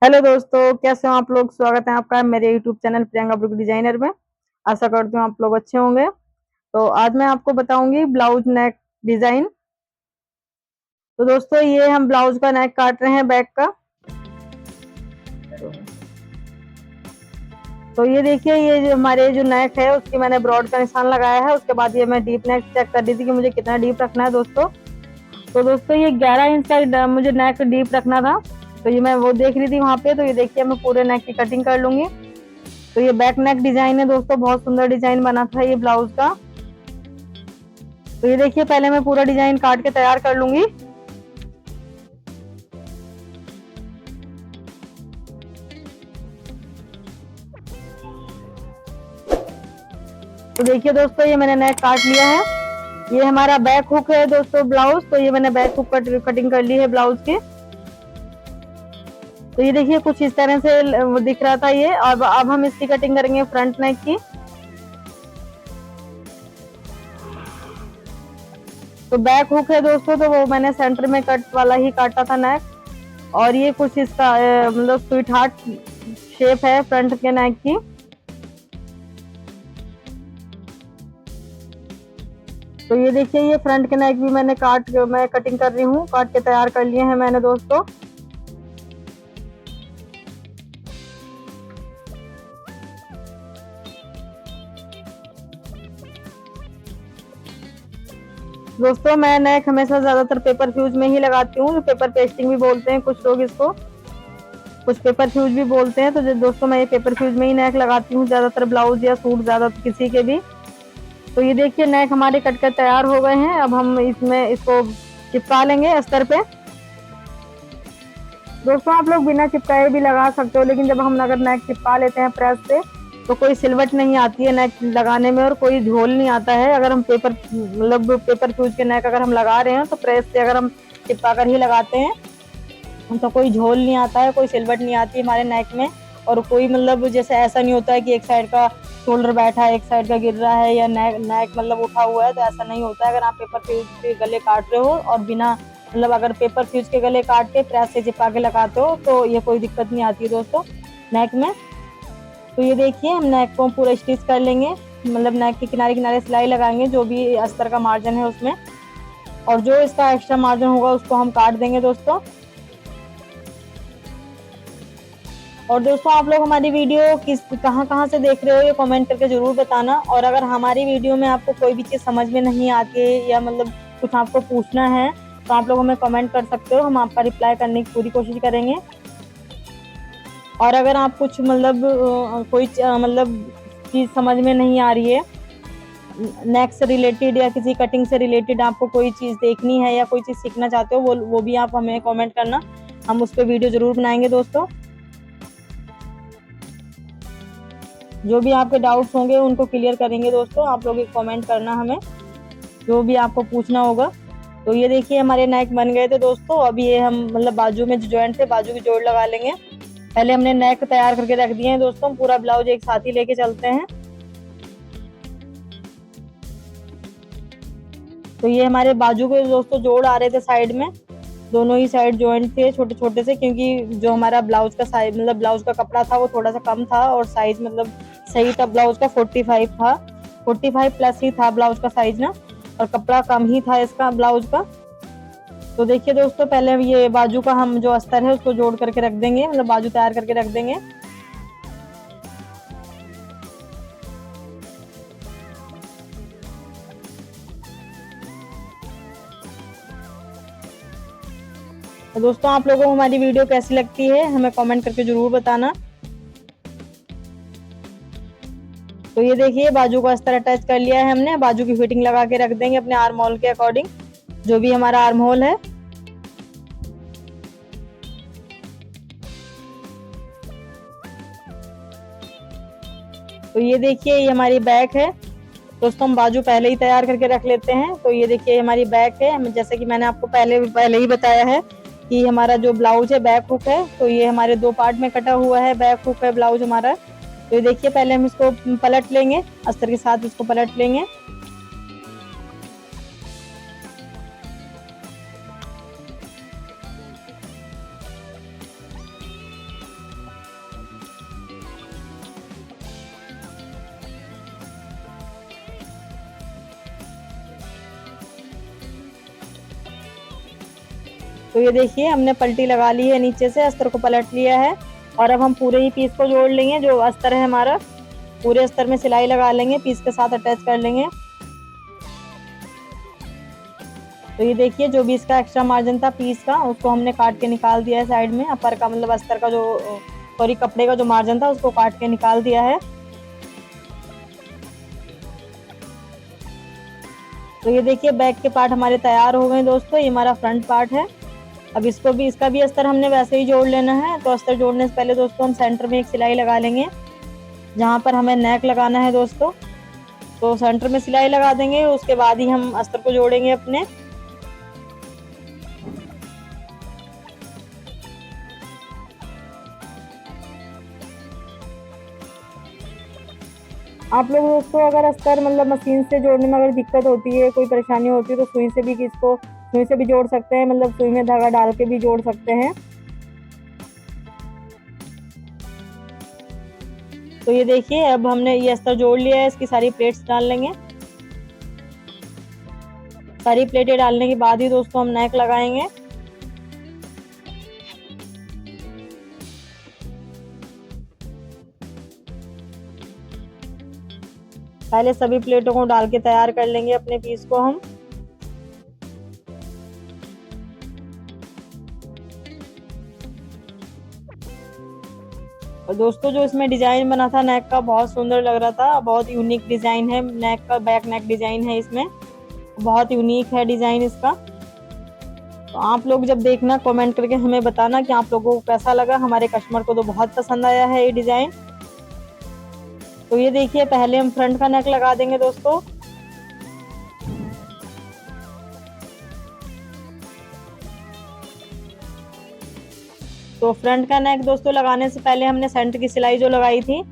Hello दोस्तों, कैसे हो आप लोग। स्वागत है आपका मेरे YouTube channel Priyanka blog designer में। आशा करती हूँ आप लोग अच्छे होंगे। तो आज मैं आपको बताऊंगी ब्लाउज नेक डिजाइन। तो दोस्तों ये हम ब्लाउज का नेक काट रहे हैं बैक का। तो ये देखिए, ये जो हमारे जो नेक है उसकी मैंने ब्रॉड का निशान लगाया है। उसके बाद ये मैं डीप नेक चेक कर रही थी कि मुझे कितना डीप रखना है दोस्तों। तो दोस्तों ये 11 इंच का मुझे नेक डीप रखना था। तो ये मैं वो देख रही थी वहां पे। तो ये देखिए मैं पूरे नेक की कटिंग कर लूंगी। तो ये बैक नेक डिजाइन है दोस्तों, बहुत सुंदर डिजाइन बना था ये ब्लाउज का। तो ये देखिए पहले मैं पूरा डिजाइन काट के तैयार कर लूंगी। तो देखिए दोस्तों ये मैंने नेक काट लिया है। ये हमारा बैक हुक है दोस्तों ब्लाउज। तो ये मैंने बैक हुक कटिंग कर ली है ब्लाउज की। तो ये देखिए कुछ इस तरह से दिख रहा था ये। अब हम इसकी कटिंग करेंगे फ्रंट नेक की। तो बैक हुक है दोस्तों, तो वो मैंने सेंटर में कट वाला ही काटा था नेक। और ये कुछ इसका मतलब स्वीट हार्ट शेप है फ्रंट के नेक की। तो ये देखिए ये फ्रंट के नेक भी मैं कटिंग कर रही हूँ। काट के तैयार कर लिए हैं मैंने दोस्तों। दोस्तों मैं नेक हमेशा ज्यादातर पेपर फ्यूज में ही लगाती हूँ। पेपर पेस्टिंग भी बोलते हैं कुछ लोग इसको, कुछ पेपर फ्यूज भी बोलते हैं। तो दोस्तों मैं ये पेपर फ्यूज में ही नेक लगाती हूँ ज्यादातर, ब्लाउज या सूट ज्यादा किसी के भी। तो ये देखिए नेक हमारे कट कर तैयार हो गए हैं। अब हम इसमें इसको चिपका लेंगे अस्तर पे। दोस्तों आप लोग बिना चिपकाए भी लगा सकते हो, लेकिन जब हम अगर नेक चिपका लेते हैं प्रेस से तो कोई सिलवट नहीं आती है नेक लगाने में, और कोई झोल नहीं आता है। अगर हम पेपर फ्यूज के नेक अगर हम लगा रहे हैं तो प्रेस से अगर हम चिपका कर ही लगाते हैं तो कोई झोल नहीं आता है, कोई सिलवट नहीं आती हमारे नेक में। और कोई मतलब जैसे ऐसा नहीं होता है कि एक साइड का शोल्डर बैठा है, एक साइड का गिर रहा है, या नेक मतलब उठा हुआ है, तो ऐसा नहीं होता है। अगर आप पेपर फ्यूज के गले काट रहे हो और बिना मतलब अगर पेपर फ्यूज के गले काट के प्रेस से चिपका के लगाते हो तो ये कोई दिक्कत नहीं आती है दोस्तों नेक में। तो ये देखिए हम नेक को पूरा स्टिच कर लेंगे, मतलब नेक के किनारे किनारे सिलाई लगाएंगे जो भी अस्तर का मार्जिन है उसमें। और जो इसका एक्स्ट्रा मार्जिन होगा उसको हम काट देंगे दोस्तों। और दोस्तों आप लोग हमारी वीडियो कहाँ से देख रहे हो ये कमेंट करके जरूर बताना। और अगर हमारी वीडियो में आपको कोई भी चीज समझ में नहीं आती है या मतलब कुछ आपको पूछना है तो आप लोग हमें कमेंट कर सकते हो, हम आपका रिप्लाई करने की पूरी कोशिश करेंगे। और अगर आप कुछ मतलब कोई मतलब चीज समझ में नहीं आ रही है नेक से रिलेटेड या किसी कटिंग से रिलेटेड, आपको कोई चीज देखनी है या कोई चीज सीखना चाहते हो वो भी आप हमें कमेंट करना, हम उस पर वीडियो जरूर बनाएंगे दोस्तों। जो भी आपके डाउट्स होंगे उनको क्लियर करेंगे दोस्तों। आप लोग कमेंट करना हमें जो भी आपको पूछना होगा। तो ये देखिए हमारे नेक बन गए थे दोस्तों। अब ये हम मतलब बाजू में जो जॉइंट थे बाजू की जोड़ लगा लेंगे। पहले हमने नेक तैयार करके रख दिए हैं दोस्तों, पूरा ब्लाउज एक साथ ही लेके चलते हैं। तो ये हमारे बाजू के दोस्तों जोड़ आ रहे थे साइड में, दोनों ही साइड जॉइंट थे छोटे छोटे से, क्योंकि जो हमारा ब्लाउज का साइज मतलब ब्लाउज का कपड़ा था वो थोड़ा सा कम था और साइज मतलब सही था ब्लाउज का 45 था, 45 प्लस ही था ब्लाउज का साइज ना, और कपड़ा कम ही था इसका ब्लाउज का। तो देखिए दोस्तों पहले ये बाजू का हम जो अस्तर है उसको जोड़ करके रख देंगे, मतलब बाजू तैयार करके रख देंगे। तो दोस्तों आप लोगों को हमारी वीडियो कैसी लगती है हमें कमेंट करके जरूर बताना। तो ये देखिए बाजू को अस्तर अटैच कर लिया है हमने। बाजू की फिटिंग लगा के रख देंगे अपने आर्म होल के अकॉर्डिंग, जो भी हमारा आर्म होल है। तो ये देखिए ये हमारी बैक है दोस्तों, हम बाजू पहले ही तैयार करके रख लेते हैं। तो ये देखिए हमारी बैक है, जैसे कि मैंने आपको पहले ही बताया है कि हमारा जो ब्लाउज है बैक हुक है। तो ये हमारे दो पार्ट में कटा हुआ है, बैक हुक है ब्लाउज हमारा। तो ये देखिए पहले हम इसको पलट लेंगे, अस्तर के साथ इसको पलट लेंगे। तो ये देखिए हमने पलटी लगा ली है, नीचे से अस्तर को पलट लिया है और अब हम पूरे ही पीस को जोड़ लेंगे। जो अस्तर है हमारा, पूरे अस्तर में सिलाई लगा लेंगे, पीस के साथ अटैच कर लेंगे। तो ये देखिए जो भी इसका एक्स्ट्रा मार्जिन था पीस का, उसको हमने काट के निकाल दिया है साइड में। अपर का मतलब अस्तर का जो सॉरी कपड़े का जो मार्जिन था उसको काट के निकाल दिया है। तो ये देखिए बैक के पार्ट हमारे तैयार हो गए दोस्तों। ये हमारा फ्रंट पार्ट है। अब इसका भी अस्तर हमने वैसे ही जोड़ लेना है। तो अस्तर जोड़ने से पहले दोस्तों हम सेंटर में एक सिलाई लगा लेंगे, जहाँ पर हमें नेक लगाना है दोस्तों। तो सेंटर में सिलाई लगा देंगे, उसके बाद ही हम अस्तर को जोड़ेंगे अपने। आप लोग दोस्तों अगर अस्तर मतलब मशीन से जोड़ने में अगर दिक्कत होती है, कोई परेशानी होती है, तो सुई से भी जोड़ सकते हैं, मतलब सुई में धागा डाल के भी जोड़ सकते हैं। तो ये देखिए अब हमने ये अस्तर जोड़ लिया है, इसकी सारी प्लेट्स डाल लेंगे। सारी प्लेटें डालने के बाद ही दोस्तों हम नेक लगाएंगे। पहले सभी प्लेटों को डाल के तैयार कर लेंगे अपने पीस को हम। और दोस्तों जो इसमें डिजाइन बना था नेक का, बहुत सुंदर लग रहा था, बहुत यूनिक डिजाइन है नेक का, बैक नेक डिजाइन है इसमें, बहुत यूनिक है डिजाइन इसका। तो आप लोग जब देखना कमेंट करके हमें बताना कि आप लोगों को कैसा लगा। हमारे कस्टमर को तो बहुत पसंद आया है ये डिजाइन। तो ये देखिए पहले हम फ्रंट का नेक लगा देंगे दोस्तों। तो फ्रंट का नेक दोस्तों लगाने से पहले हमने सेंटर की सिलाई जो लगाई थी,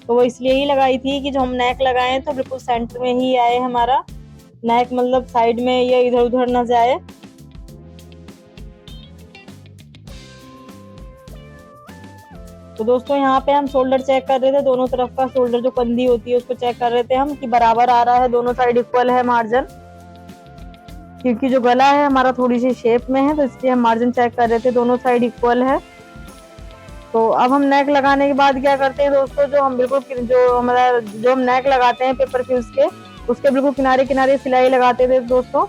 तो वो इसलिए ही लगाई थी कि जो हम नेक लगाए तो बिल्कुल सेंटर में ही आए हमारा नेक, मतलब साइड में या इधर उधर ना जाए। तो दोस्तों यहाँ पे हम शोल्डर चेक कर रहे थे, दोनों तरफ का शोल्डर जो कंधी होती है उसको चेक कर रहे थे हम कि बराबर आ रहा है, दोनों साइड इक्वल है मार्जिन। क्योंकि जो गला है हमारा थोड़ी सी शेप में है, तो इसलिए हम मार्जिन चेक कर रहे थे, दोनों साइड इक्वल है। तो अब हम नेक लगाने के बाद क्या करते हैं दोस्तों, जो हम नेक लगाते हैं पेपर फ्यूज के, उसके बिल्कुल किनारे किनारे सिलाई लगाते थे दोस्तों,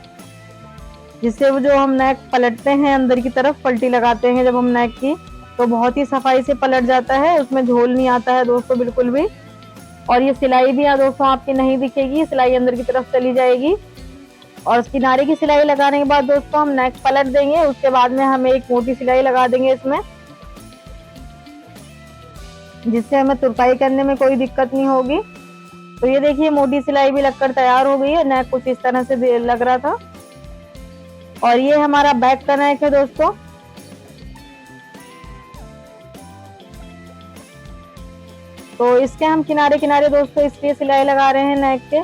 जिससे वो जो हम नेक पलटते हैं अंदर की तरफ पलटी लगाते हैं जब हम नेक की, तो बहुत ही सफाई से पलट जाता है, उसमें झोल नहीं आता है दोस्तों बिल्कुल भी। और ये सिलाई भी दोस्तों आपकी नहीं दिखेगी, सिलाई अंदर की तरफ चली जाएगी। और किनारे की सिलाई लगाने के बाद दोस्तों हम नेक पलट देंगे, उसके बाद में हम एक मोटी सिलाई लगा देंगे इसमें, जिससे हमें तुरपाई करने में कोई दिक्कत नहीं होगी। तो ये देखिए मोटी सिलाई भी लगकर तैयार हो गई है, नेक कुछ इस तरह से लग रहा था। और ये हमारा बैक का नेक है दोस्तों। तो इसके हम किनारे किनारे दोस्तों इसलिए सिलाई लगा रहे हैं नेक के,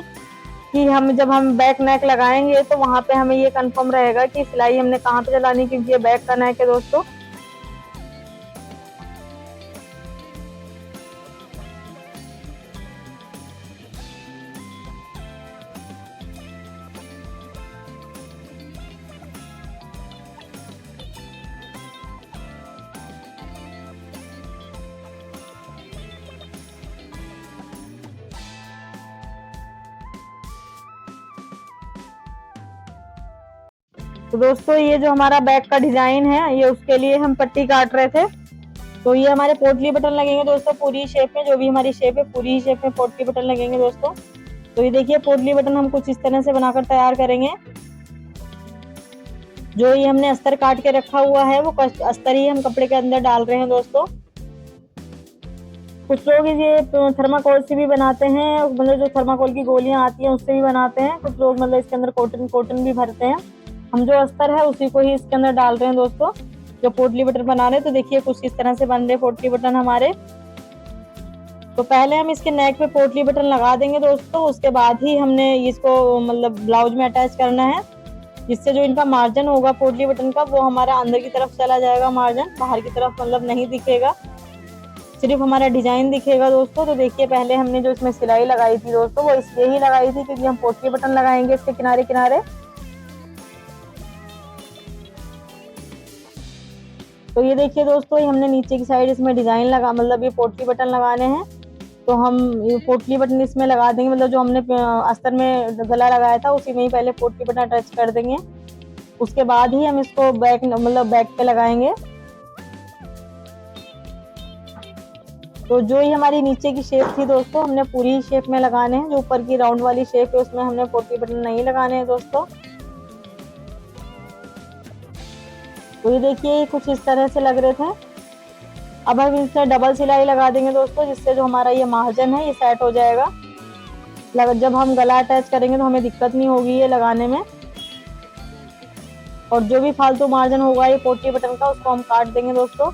कि हम जब हम बैक नेक लगाएंगे तो वहां पे हमें ये कंफर्म रहेगा कि सिलाई हमने कहाँ पे चलानी, क्योंकि ये बैक का नेक है दोस्तों। तो दोस्तों ये जो हमारा बैक का डिजाइन है, ये उसके लिए हम पट्टी काट रहे थे। तो ये हमारे पोटली बटन लगेंगे दोस्तों पूरी शेप में, जो भी हमारी शेप है पूरी शेप में पोटली बटन लगेंगे दोस्तों। तो ये देखिए पोटली बटन हम कुछ इस तरह से बनाकर तैयार करेंगे। जो ये हमने अस्तर काट के रखा हुआ है वो अस्तर ही हम कपड़े के अंदर डाल रहे हैं दोस्तों। कुछ लोग ये थर्माकोल से भी बनाते हैं, मतलब जो थर्माकोल की गोलियां आती हैं उससे भी बनाते हैं। कुछ लोग मतलब इसके अंदर कॉटन भी भरते हैं। हम जो अस्तर है उसी को ही इसके अंदर डाल रहे हैं दोस्तों, जो पोटली बटन बना रहे हैं। तो देखिए कुछ इस तरह से बन रहे पोटली बटन हमारे। तो पहले हम इसके नेक पे पोटली बटन लगा देंगे दोस्तों, उसके बाद ही हमने इसको मतलब ब्लाउज में अटैच करना है, जिससे जो इनका मार्जिन होगा पोटली बटन का वो हमारा अंदर की तरफ चला जाएगा, मार्जिन बाहर की तरफ मतलब नहीं दिखेगा, सिर्फ हमारा डिजाइन दिखेगा दोस्तों। तो देखिए पहले हमने जो इसमें सिलाई लगाई थी दोस्तों वो इसलिए ही लगाई थी क्योंकि हम पोटली बटन लगाएंगे इसके किनारे किनारे। तो ये देखिए दोस्तों, ये हमने नीचे की साइड इसमें डिजाइन लगा, मतलब ये पोटली बटन लगाने हैं। तो हम ये पोटली बटन इसमें लगा देंगे, मतलब जो हमने अस्तर में गला लगाया था उसी में ही पहले पोटली बटन अटैच कर देंगे। उसके बाद ही हम इसको बैक, मतलब बैक पे लगाएंगे। तो जो ही हमारी नीचे की शेप थी दोस्तों, हमने पूरी शेप में लगाने हैं। जो ऊपर की राउंड वाली शेप है उसमें हमने पोटली बटन नहीं लगाने हैं दोस्तों। तो ये देखिए कुछ इस तरह से लग रहे थे। अब हम इसमें डबल सिलाई लगा देंगे दोस्तों, जिससे जो हमारा ये मार्जिन है ये सेट हो जाएगा। जब हम गला अटैच करेंगे तो हमें दिक्कत नहीं होगी ये लगाने में। और जो भी फालतू मार्जिन होगा ये पोटली बटन का, उसको हम काट देंगे दोस्तों।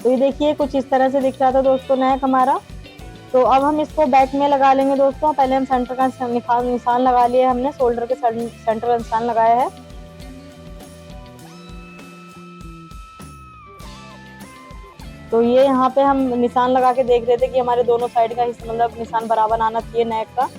तो ये देखिए कुछ इस तरह से दिख रहा था दोस्तों नेक हमारा। तो अब हम इसको बैक में लगा लेंगे दोस्तों। पहले हम सेंटर का निशान लगा लिया, हमने शोल्डर के सेंटर का निशान लगाया है। तो ये यहाँ पे हम निशान लगा के देख रहे थे कि हमारे दोनों साइड का हिस्सा, मतलब निशान बराबर आना चाहिए नेक का।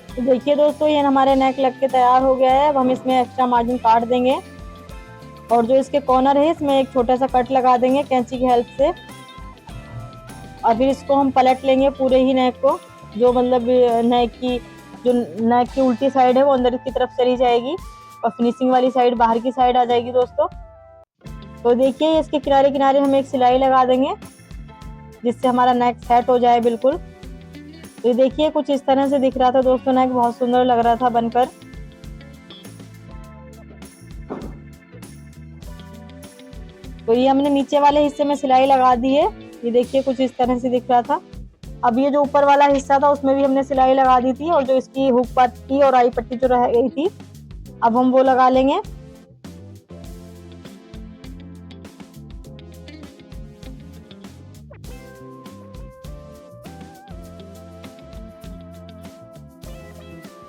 तो देखिए दोस्तों, ये हमारे नेक लग के तैयार हो गया है। अब हम इसमें एक्स्ट्रा मार्जिन काट देंगे और जो इसके कॉर्नर है इसमें एक छोटा सा कट लगा देंगे कैंची की हेल्प से। और फिर इसको हम पलट लेंगे पूरे ही नेक को। जो मतलब नेक की उल्टी साइड है वो अंदर की तरफ चली जाएगी और फिनिशिंग वाली साइड बाहर की साइड आ जाएगी दोस्तों। तो देखिए इसके किनारे किनारे हम एक सिलाई लगा देंगे, जिससे हमारा नेक सेट हो जाए बिल्कुल। तो ये देखिए कुछ इस तरह से दिख रहा था दोस्तों नेक, बहुत सुंदर लग रहा था बनकर। तो ये हमने नीचे वाले हिस्से में सिलाई लगा दी है। ये देखिए कुछ इस तरह से दिख रहा था। अब ये जो ऊपर वाला हिस्सा था उसमें भी हमने सिलाई लगा दी थी, और जो इसकी हुक पट्टी और आई पट्टी जो रह गई थी अब हम वो लगा लेंगे।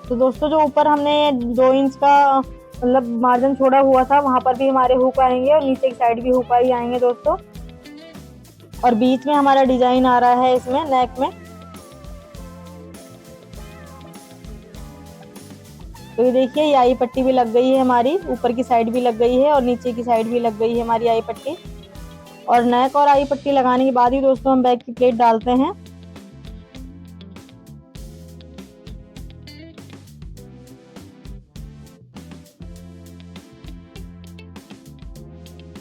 तो दोस्तों जो ऊपर हमने 2 इंच का मतलब मार्जिन छोड़ा हुआ था वहां पर भी हमारे हुक आएंगे और नीचे की साइड भी हुक ही आएंगे दोस्तों। और बीच में हमारा डिजाइन आ रहा है इसमें नेक में। तो ये देखिए ये आई पट्टी भी लग गई है हमारी, ऊपर की साइड भी लग गई है और नीचे की साइड भी लग गई है हमारी आई पट्टी। और नेक और आई पट्टी लगाने के बाद ही दोस्तों हम बैक की प्लेट डालते हैं।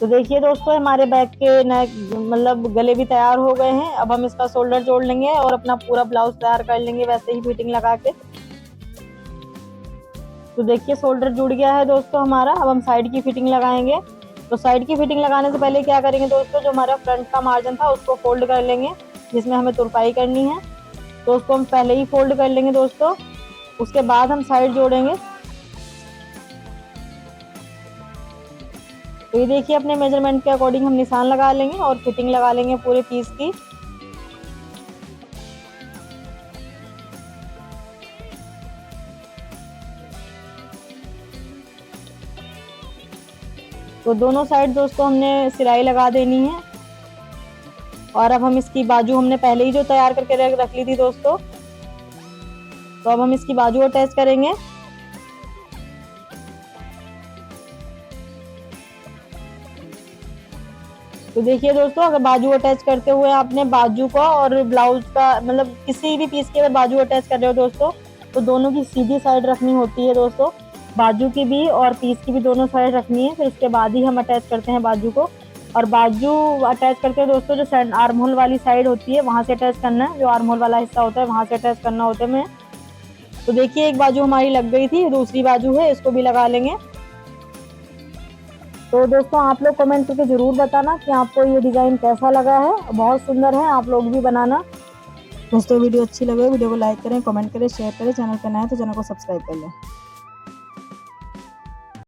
तो देखिए दोस्तों हमारे बैक के नेक मतलब गले भी तैयार हो गए हैं। अब हम इसका शोल्डर जोड़ लेंगे और अपना पूरा ब्लाउज तैयार कर लेंगे वैसे ही फिटिंग लगा के। तो देखिए शोल्डर जुड़ गया है दोस्तों हमारा। अब हम साइड की फिटिंग लगाएंगे। तो साइड की फिटिंग लगाने से पहले क्या करेंगे दोस्तों, जो हमारा फ्रंट का मार्जिन था उसको फोल्ड कर लेंगे, जिसमें हमें तुरपाई करनी है। तो उसको हम पहले ही फोल्ड कर लेंगे दोस्तों। उसके बाद हम साइड जोड़ेंगे। तो ये देखिए अपने मेजरमेंट के अकॉर्डिंग हम निशान लगा लेंगे और फिटिंग लगा लेंगे पूरे पीस की। तो दोनों साइड दोस्तों हमने सिलाई लगा देनी है। और अब हम इसकी बाजू हमने पहले ही जो तैयार करके रख ली थी दोस्तों, तो अब हम इसकी बाजू अटैच करेंगे। तो देखिए दोस्तों, अगर बाजू अटैच करते हुए आपने बाजू का और ब्लाउज का मतलब किसी भी पीस के अगर बाजू अटैच कर रहे हो दोस्तों, तो दोनों की सीधी साइड रखनी होती है दोस्तों। बाजू की भी और पीस की भी दोनों साइड रखनी है, फिर उसके बाद ही हम अटैच करते हैं बाजू को। और बाजू अटैच करते हैं दोस्तों, जो आर्म होल वाली साइड होती है वहां से अटैच करना है, जो आर्म होल वाला हिस्सा होता है वहां से अटैच करना होता है। तो देखिए एक बाजू हमारी लग गई थी, दूसरी बाजू है इसको भी लगा लेंगे। तो दोस्तों आप लोग कमेंट करके जरूर बताना कि आपको ये डिजाइन कैसा लगा है। बहुत सुंदर है, आप लोग भी बनाना। दोस्तों वीडियो अच्छी लगे वीडियो को लाइक करें, कमेंट करें, शेयर करें। चैनल पर नए तो चैनल को सब्सक्राइब कर लें।